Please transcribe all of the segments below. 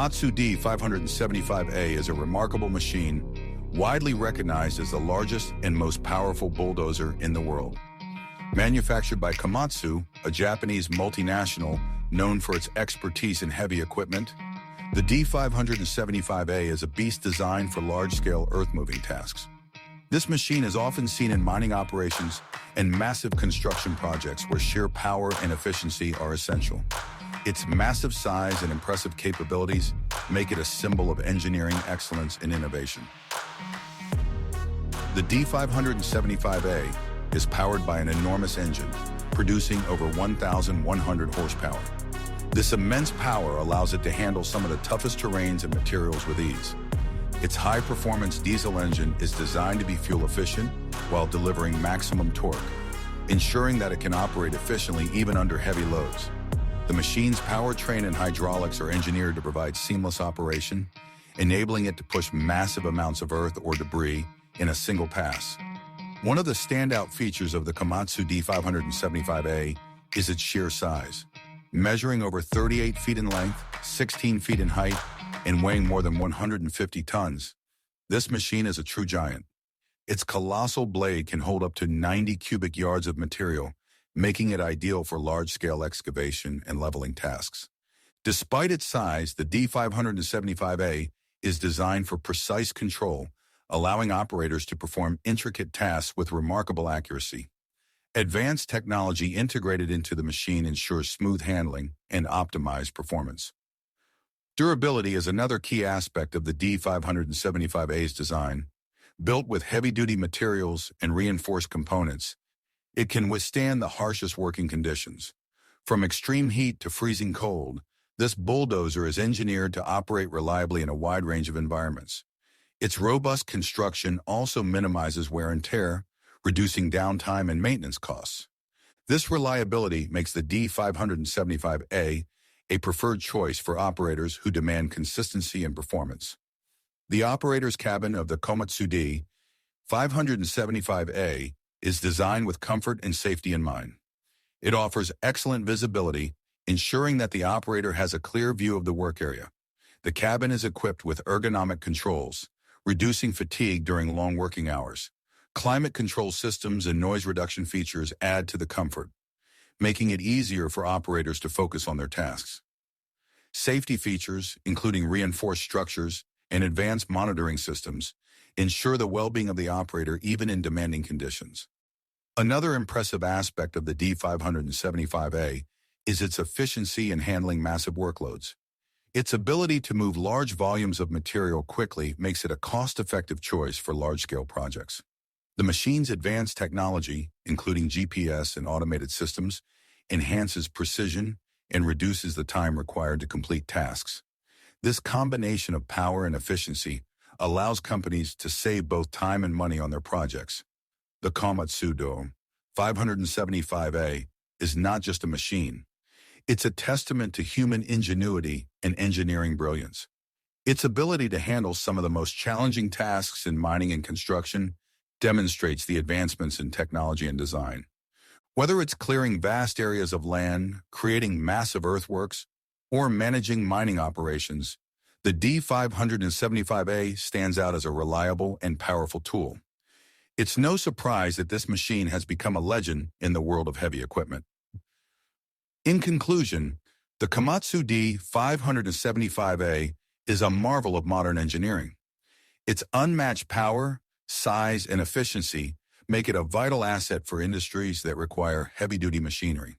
Komatsu D575A is a remarkable machine, widely recognized as the largest and most powerful bulldozer in the world. Manufactured by Komatsu, a Japanese multinational known for its expertise in heavy equipment, the D575A is a beast designed for large-scale earth-moving tasks. This machine is often seen in mining operations and massive construction projects where sheer power and efficiency are essential. Its massive size and impressive capabilities make it a symbol of engineering excellence and innovation. The D575A is powered by an enormous engine, producing over 1,100 horsepower. This immense power allows it to handle some of the toughest terrains and materials with ease. Its high-performance diesel engine is designed to be fuel-efficient while delivering maximum torque, ensuring that it can operate efficiently even under heavy loads. The machine's powertrain and hydraulics are engineered to provide seamless operation, enabling it to push massive amounts of earth or debris in a single pass. One of the standout features of the Komatsu D575A is its sheer size. Measuring over 38 feet in length, 16 feet in height, and weighing more than 150 tons, this machine is a true giant. Its colossal blade can hold up to 90 cubic yards of material, making it ideal for large-scale excavation and leveling tasks. Despite its size, the D575A is designed for precise control, allowing operators to perform intricate tasks with remarkable accuracy. Advanced technology integrated into the machine ensures smooth handling and optimized performance. Durability is another key aspect of the D575A's design. Built with heavy-duty materials and reinforced components, it can withstand the harshest working conditions. From extreme heat to freezing cold, this bulldozer is engineered to operate reliably in a wide range of environments. Its robust construction also minimizes wear and tear, reducing downtime and maintenance costs. This reliability makes the D575A a preferred choice for operators who demand consistency and performance. The operator's cabin of the Komatsu D575A is designed with comfort and safety in mind. It offers excellent visibility, ensuring that the operator has a clear view of the work area. The cabin is equipped with ergonomic controls, reducing fatigue during long working hours. Climate control systems and noise reduction features add to the comfort, making it easier for operators to focus on their tasks. Safety features, including reinforced structures and advanced monitoring systems, ensure the well-being of the operator even in demanding conditions. Another impressive aspect of the D575A is its efficiency in handling massive workloads. Its ability to move large volumes of material quickly makes it a cost-effective choice for large-scale projects. The machine's advanced technology, including GPS and automated systems, enhances precision and reduces the time required to complete tasks. This combination of power and efficiency allows companies to save both time and money on their projects. The Komatsu D575A is not just a machine. It's a testament to human ingenuity and engineering brilliance. Its ability to handle some of the most challenging tasks in mining and construction demonstrates the advancements in technology and design. Whether it's clearing vast areas of land, creating massive earthworks, or managing mining operations, the D575A stands out as a reliable and powerful tool. It's no surprise that this machine has become a legend in the world of heavy equipment. In conclusion, the Komatsu D575A is a marvel of modern engineering. Its unmatched power, size, and efficiency make it a vital asset for industries that require heavy-duty machinery.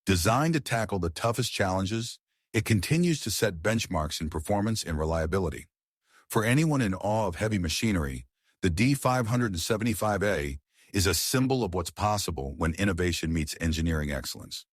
Designed to tackle the toughest challenges, it continues to set benchmarks in performance and reliability. For anyone in awe of heavy machinery, the D575A is a symbol of what's possible when innovation meets engineering excellence.